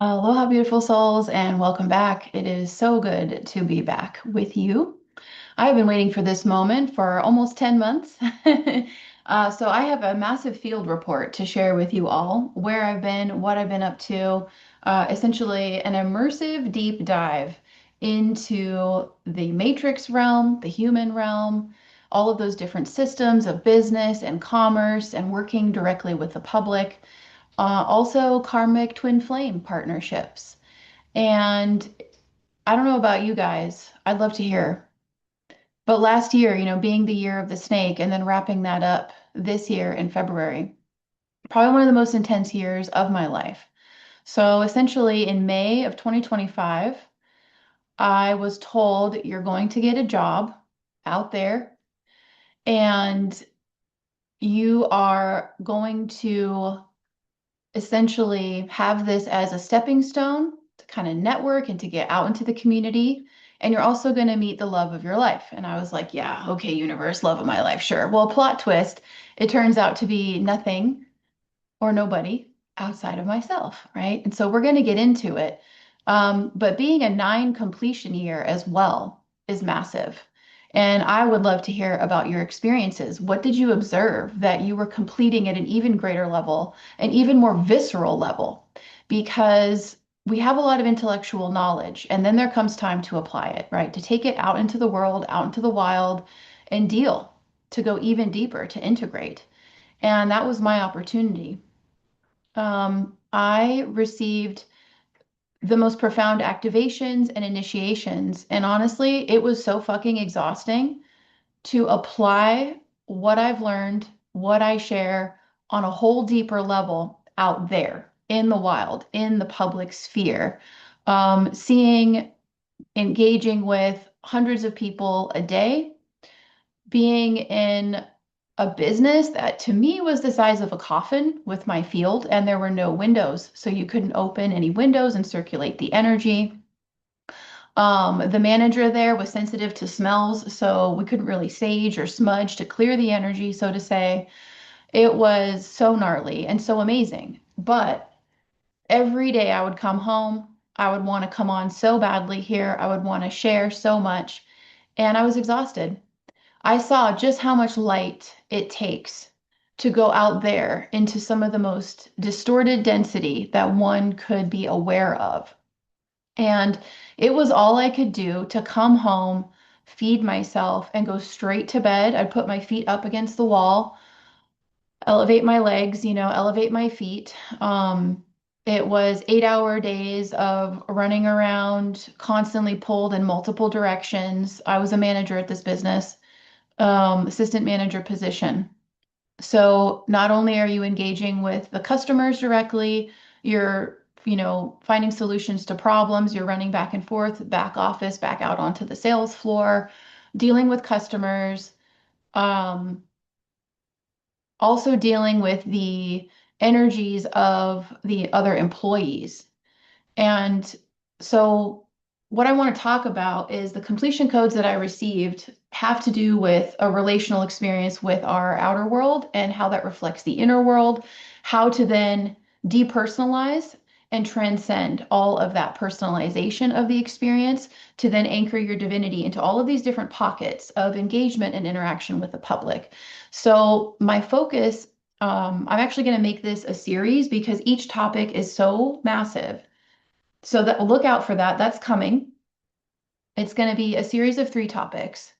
Aloha, beautiful souls, and welcome back. It is so good to be back with you. I've been waiting for this moment for almost 10 months. So I have a massive field report to share with you all, where I've been, what I've been up to, essentially an immersive deep dive into the matrix realm, the human realm, all of those different systems of business and commerce and working directly with the public. Also, karmic twin flame partnerships. And I don't know about you guys, I'd love to hear. But last year, being the year of the snake and then wrapping that up this year in February, probably one of the most intense years of my life. So essentially, in May of 2025, I was told you're going to get a job out there and you are going to essentially have this as a stepping stone to kind of network and to get out into the community. And you're also going to meet the love of your life. And I was like, yeah, okay, universe, love of my life, sure. Well, plot twist, it turns out to be nothing or nobody outside of myself, right? And so we're going to get into it. But being a nine completion year as well is massive. And I would love to hear about your experiences. What did you observe that you were completing at an even greater level, an even more visceral level? Because we have a lot of intellectual knowledge, and then there comes time to apply it, right? To take it out into the world, out into the wild, and deal, to go even deeper, to integrate. And that was my opportunity. I received the most profound activations and initiations. And honestly, it was so fucking exhausting to apply what I've learned, what I share on a whole deeper level out there in the wild, in the public sphere. Seeing, engaging with hundreds of people a day, being in a business that to me was the size of a coffin with my field, and there were no windows. So you couldn't open any windows and circulate the energy. The manager there was sensitive to smells, so we couldn't really sage or smudge to clear the energy, so to say. It was so gnarly and so amazing. But every day I would come home, I would want to come on so badly here. I would want to share so much, and I was exhausted. I saw just how much light it takes to go out there into some of the most distorted density that one could be aware of. And it was all I could do to come home, feed myself, and go straight to bed. I'd put my feet up against the wall, elevate my legs, elevate my feet. It was 8-hour days of running around, constantly pulled in multiple directions. I was a manager at this business, assistant manager position. So not only are you engaging with the customers directly, you're, finding solutions to problems, you're running back and forth, back office, back out onto the sales floor, dealing with customers, um, also dealing with the energies of the other employees. And so, what I want to talk about is the completion codes that I received have to do with a relational experience with our outer world and how that reflects the inner world, how to then depersonalize and transcend all of that personalization of the experience to then anchor your divinity into all of these different pockets of engagement and interaction with the public. So, my focus, I'm actually going to make this a series because each topic is so massive, so that look out for that. That's coming. It's going to be a series of 3 topics.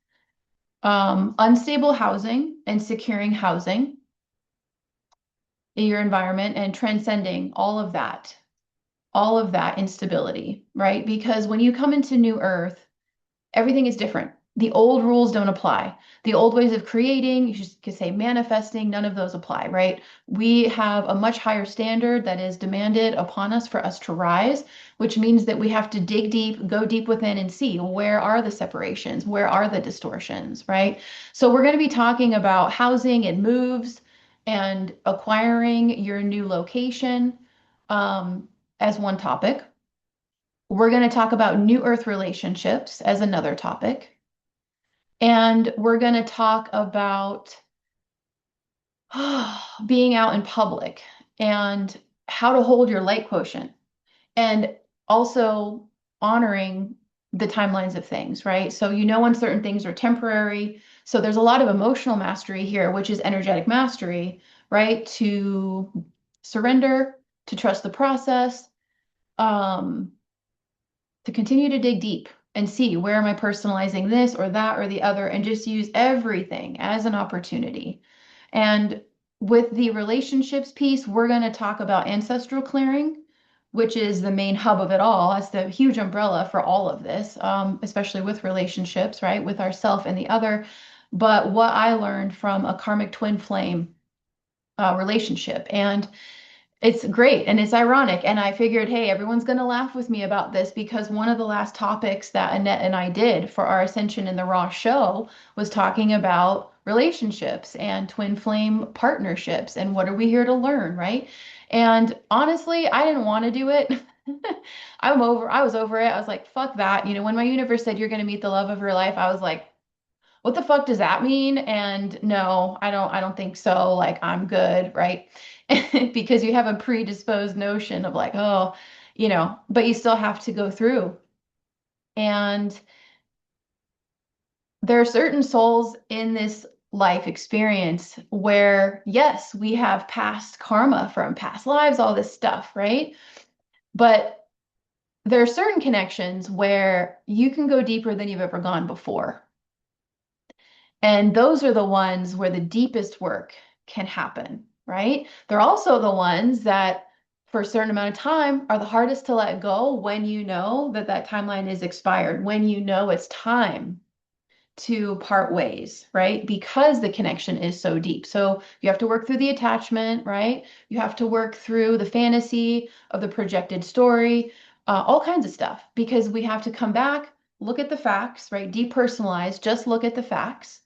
Unstable housing and securing housing in your environment and transcending all of that instability, right? Because when you come into New Earth, everything is different. The old rules don't apply. The old ways of creating, you could say manifesting, none of those apply, right? We have a much higher standard that is demanded upon us for us to rise, which means that we have to dig deep, go deep within and see where are the separations, where are the distortions, right? So we're going to be talking about housing and moves and acquiring your new location as one topic. We're going to talk about new earth relationships as another topic. And we're going to talk about being out in public and how to hold your light quotient and also honoring the timelines of things, right? So you know when certain things are temporary. So there's a lot of emotional mastery here, which is energetic mastery, right? To surrender, to trust the process, um, to continue to dig deep and see where am I personalizing this or that or the other, and just use everything as an opportunity. And with the relationships piece, we're going to talk about ancestral clearing, which is the main hub of it all. That's the huge umbrella for all of this, especially with relationships, right? With ourself and the other. But what I learned from a karmic twin flame relationship. And it's great and it's ironic. And I figured, hey, everyone's going to laugh with me about this because one of the last topics that Annette and I did for our Ascension in the Raw show was talking about relationships and twin flame partnerships and what are we here to learn, right? And honestly, I didn't want to do it. I was over it. I was like, fuck that. You know, when my universe said you're going to meet the love of your life, I was like, what the fuck does that mean? And no, I don't think so. Like I'm good, right? Because you have a predisposed notion of like, oh, you know, but you still have to go through. And there are certain souls in this life experience where, yes, we have past karma from past lives, all this stuff, right? But there are certain connections where you can go deeper than you've ever gone before. And those are the ones where the deepest work can happen, right? They're also the ones that, for a certain amount of time, are the hardest to let go when you know that that timeline is expired, when you know it's time to part ways, right? Because the connection is so deep. So you have to work through the attachment, right? You have to work through the fantasy of the projected story, all kinds of stuff, because we have to come back, look at the facts, right? Depersonalize, just look at the facts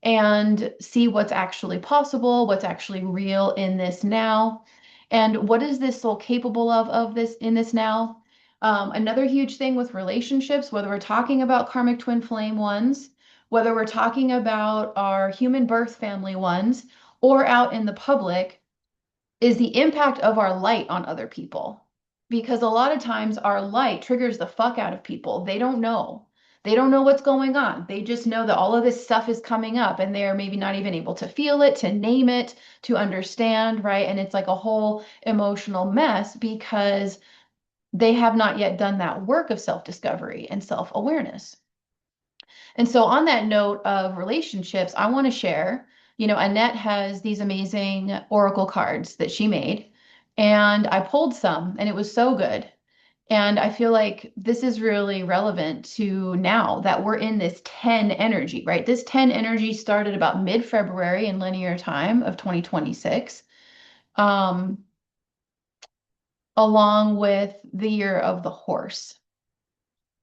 and see what's actually possible, what's actually real in this now, and what is this soul capable of this in this now. Another huge thing with relationships, whether we're talking about karmic twin flame ones, whether we're talking about our human birth family ones, or out in the public, is the impact of our light on other people. Because a lot of times our light triggers the fuck out of people. They don't know. They don't know what's going on. They just know that all of this stuff is coming up and they're maybe not even able to feel it, to name it, to understand, right? And it's like a whole emotional mess because they have not yet done that work of self-discovery and self-awareness. And so, on that note of relationships, I want to share, you know, Annette has these amazing oracle cards that she made, and I pulled some, and it was so good. And I feel like this is really relevant to now that we're in this 10 energy, right? This 10 energy started about mid-February in linear time of 2026, um, along with the year of the horse,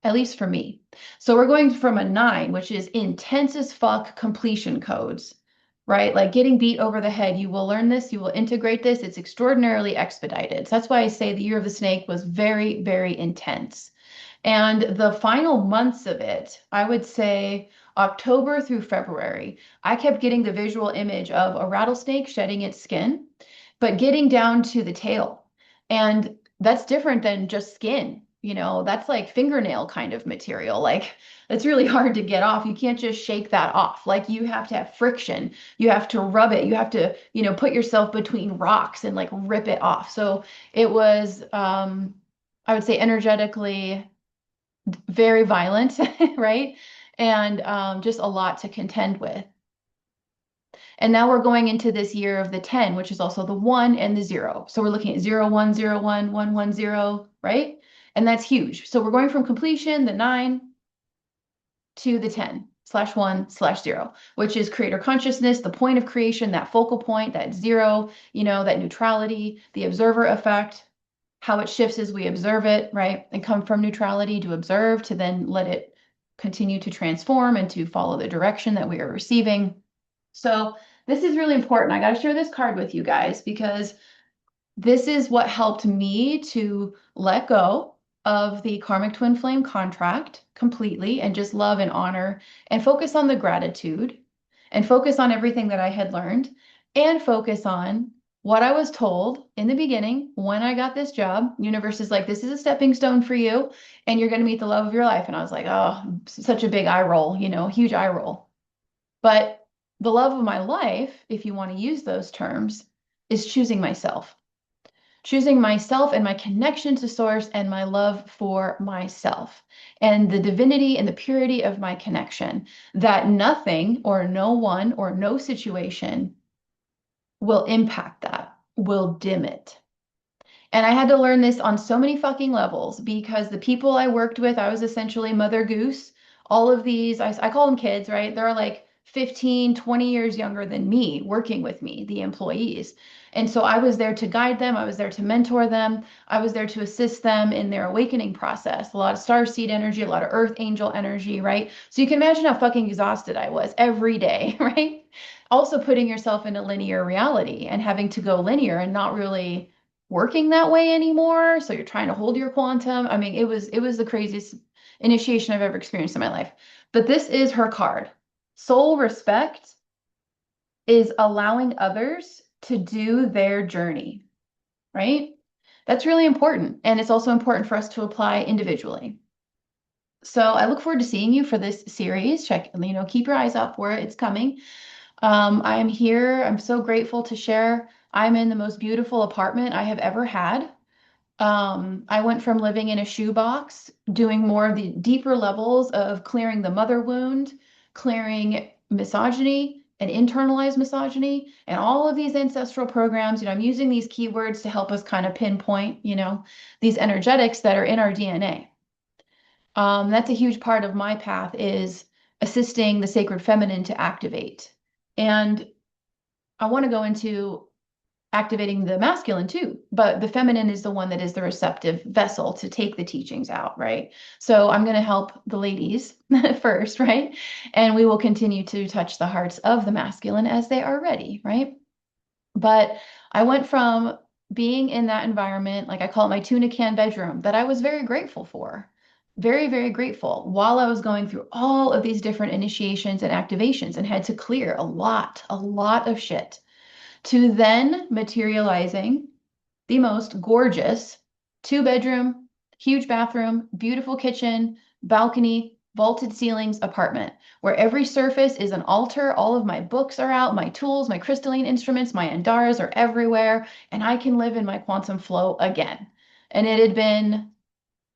at least for me. So we're going from a 9, which is intense as fuck completion codes, right? Like getting beat over the head. You will learn this, you will integrate this. It's extraordinarily expedited. So that's why I say the year of the snake was very, very intense. And the final months of it, I would say October through February, I kept getting the visual image of a rattlesnake shedding its skin, but getting down to the tail. And that's different than just skin. You know, that's like fingernail kind of material. Like it's really hard to get off. You can't just shake that off. Like you have to have friction. You have to rub it. You have to, you know, put yourself between rocks and like rip it off. So it was, I would say energetically very violent, right? And just a lot to contend with. And now we're going into this year of the 10, which is also the 1 and the 0. So we're looking at 0, 1, 0, 1, 1, 1, 0, right? And that's huge. So we're going from completion, the 9, to the 10/1/0, which is creator consciousness, the point of creation, that focal point, that 0, you know, that neutrality, the observer effect, how it shifts as we observe it, right? And come from neutrality to observe to then let it continue to transform and to follow the direction that we are receiving. So this is really important. I got to share this card with you guys because this is what helped me to let go of the karmic twin flame contract completely and just love and honor and focus on the gratitude and focus on everything that I had learned and focus on what I was told in the beginning when I got this job. Universe is like, this is a stepping stone for you, and you're going to meet the love of your life. And I was like, oh, such a big eye roll, huge eye roll. But the love of my life, if you want to use those terms, is choosing myself and my connection to source and my love for myself and the divinity and the purity of my connection, that nothing or no one or no situation will impact that, will dim it. And I had to learn this on so many fucking levels because the people I worked with, I was essentially Mother Goose. All of these, I call them kids, right? They're like 15, 20 years younger than me working with me, the employees. And so I was there to guide them. I was there to mentor them. I was there to assist them in their awakening process. A lot of starseed energy, a lot of earth angel energy, right? So you can imagine how fucking exhausted I was every day, right? Also putting yourself in a linear reality and having to go linear and not really working that way anymore. So you're trying to hold your quantum. I mean, it was the craziest initiation I've ever experienced in my life. But this is her card. Soul respect is allowing others to do their journey, right? That's really important. And it's also important for us to apply individually. So I look forward to seeing you for this series. Keep your eyes out for it. It's coming. I'm here. I'm so grateful to share. I'm in the most beautiful apartment I have ever had. I went from living in a shoebox, doing more of the deeper levels of clearing the mother wound, clearing misogyny and internalized misogyny, and all of these ancestral programs. I'm using these keywords to help us kind of pinpoint, these energetics that are in our DNA. That's a huge part of my path, is assisting the sacred feminine to activate. And I want to go into activating the masculine too, but the feminine is the one that is the receptive vessel to take the teachings out, right? So I'm going to help the ladies first, right? And we will continue to touch the hearts of the masculine as they are ready, right? But I went from being in that environment, like I call it my tuna can bedroom, that I was very grateful for. Very, very grateful while I was going through all of these different initiations and activations and had to clear a lot of shit, to then materializing the most gorgeous 2-bedroom, huge bathroom, beautiful kitchen, balcony, vaulted ceilings apartment where every surface is an altar. All of my books are out, my tools, my crystalline instruments, my andaras are everywhere, and I can live in my quantum flow again. And it had been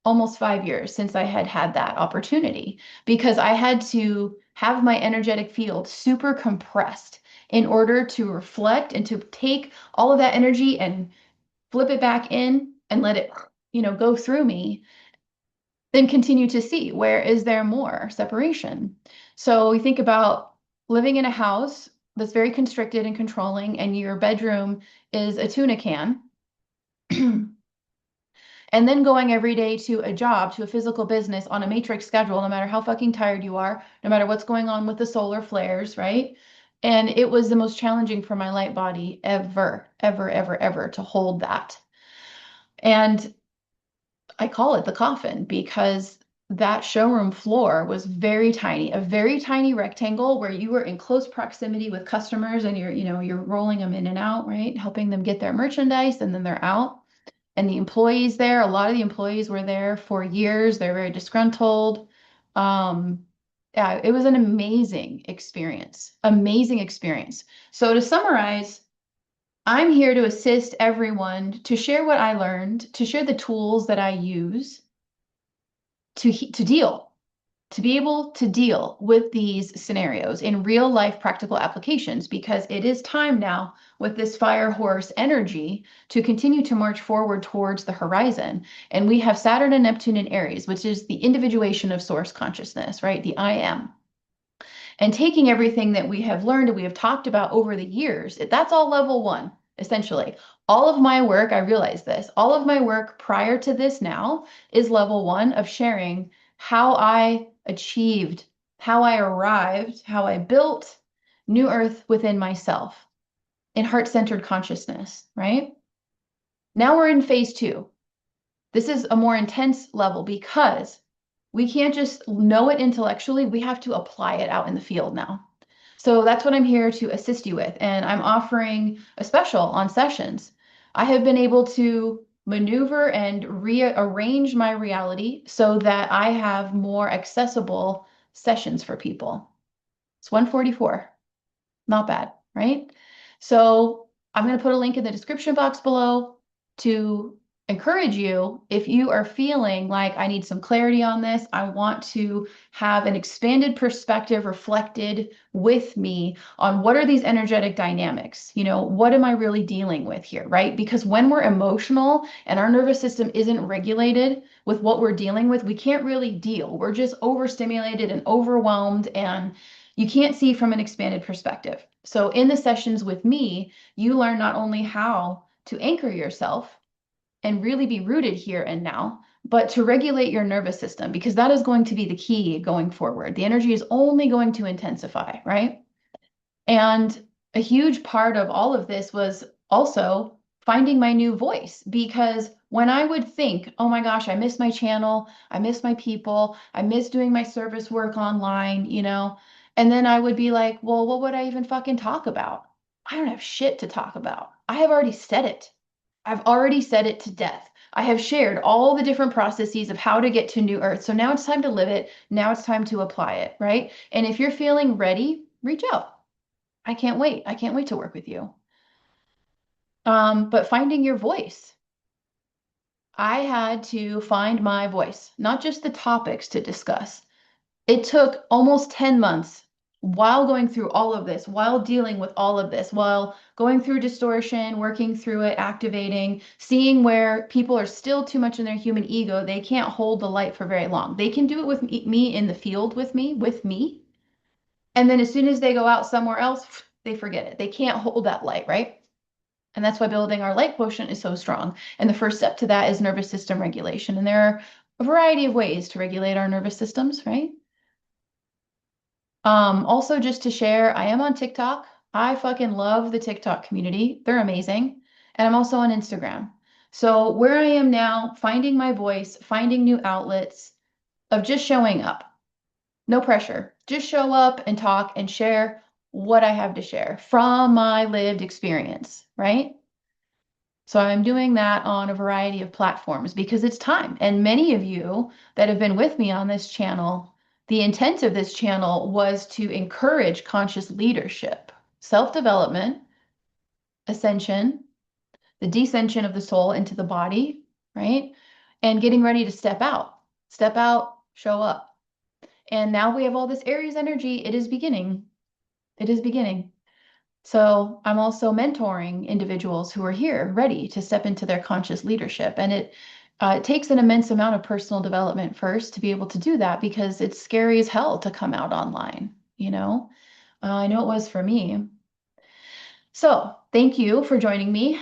almost 5 years since I had had that opportunity, because I had to have my energetic field super compressed in order to reflect and to take all of that energy and flip it back in and let it, go through me, then continue to see where is there more separation. So we think about living in a house that's very constricted and controlling, and your bedroom is a tuna can. And then going every day to a job, to a physical business on a matrix schedule, no matter how fucking tired you are, no matter what's going on with the solar flares, right? And it was the most challenging for my light body ever, ever, ever, ever to hold that. And I call it the coffin because that showroom floor was very tiny, a very tiny rectangle where you were in close proximity with customers, and you're rolling them in and out, right? Helping them get their merchandise, and then they're out. And the employees there, a lot of the employees were there for years. They're very disgruntled. Yeah, it was an amazing experience. Amazing experience. So to summarize, I'm here to assist everyone, to share what I learned, to share the tools that I use to deal, to be able to deal with these scenarios in real life practical applications, because it is time now with this fire horse energy to continue to march forward towards the horizon. And we have Saturn and Neptune in Aries, which is the individuation of source consciousness, right? The I am. And taking everything that we have learned and we have talked about over the years, that's all level 1, essentially. All of my work, I realize this, all of my work prior to this now is level 1 of sharing how I achieved, how I arrived, how I built new earth within myself in heart-centered consciousness, right? Now we're in phase 2. This is a more intense level because we can't just know it intellectually. We have to apply it out in the field now. So that's what I'm here to assist you with. And I'm offering a special on sessions. I have been able to maneuver and rearrange my reality so that I have more accessible sessions for people. It's 144. Not bad, right? So I'm going to put a link in the description box below to encourage you if you are feeling like I need some clarity on this. I want to have an expanded perspective reflected with me on what are these energetic dynamics? What am I really dealing with here, right? Because when we're emotional and our nervous system isn't regulated with what we're dealing with, we can't really deal. We're just overstimulated and overwhelmed, and you can't see from an expanded perspective. So in the sessions with me, you learn not only how to anchor yourself and really be rooted here and now, but to regulate your nervous system, because that is going to be the key going forward. The energy is only going to intensify, right? And a huge part of all of this was also finding my new voice, because when I would think, oh my gosh, I miss my channel, I miss my people, I miss doing my service work online, and then I would be like, well, what would I even fucking talk about? I don't have shit to talk about. I have already said it. I've already said it to death. I have shared all the different processes of how to get to New Earth. So now it's time to live it. Now it's time to apply it, right? And if you're feeling ready, reach out. I can't wait. I can't wait to work with you. But finding your voice. I had to find my voice, not just the topics to discuss. It took almost 10 months while going through all of this, while dealing with all of this, while going through distortion, working through it, activating, seeing where people are still too much in their human ego. They can't hold the light for very long. They can do it with me in the field with me. And then as soon as they go out somewhere else, they forget it. They can't hold that light, right? And that's why building our light quotient is so strong. And the first step to that is nervous system regulation. And there are a variety of ways to regulate our nervous systems, right? Also, just to share, I am on TikTok. I fucking love the TikTok community. They're amazing. And I'm also on Instagram. So where I am now, finding my voice, finding new outlets of just showing up. No pressure. Just show up and talk and share what I have to share from my lived experience, right? So I'm doing that on a variety of platforms because it's time. And many of you that have been with me on this channel, the intent of this channel was to encourage conscious leadership, self-development, ascension, the descension of the soul into the body, right? And getting ready to step out, show up. And now we have all this Aries energy. It is beginning. It is beginning. So I'm also mentoring individuals who are here ready to step into their conscious leadership. And it takes an immense amount of personal development first to be able to do that, because it's scary as hell to come out online, you know? I know it was for me. So thank you for joining me.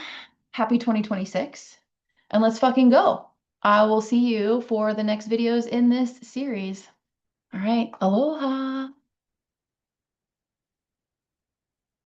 Happy 2026. And let's fucking go. I will see you for the next videos in this series. All right. Aloha.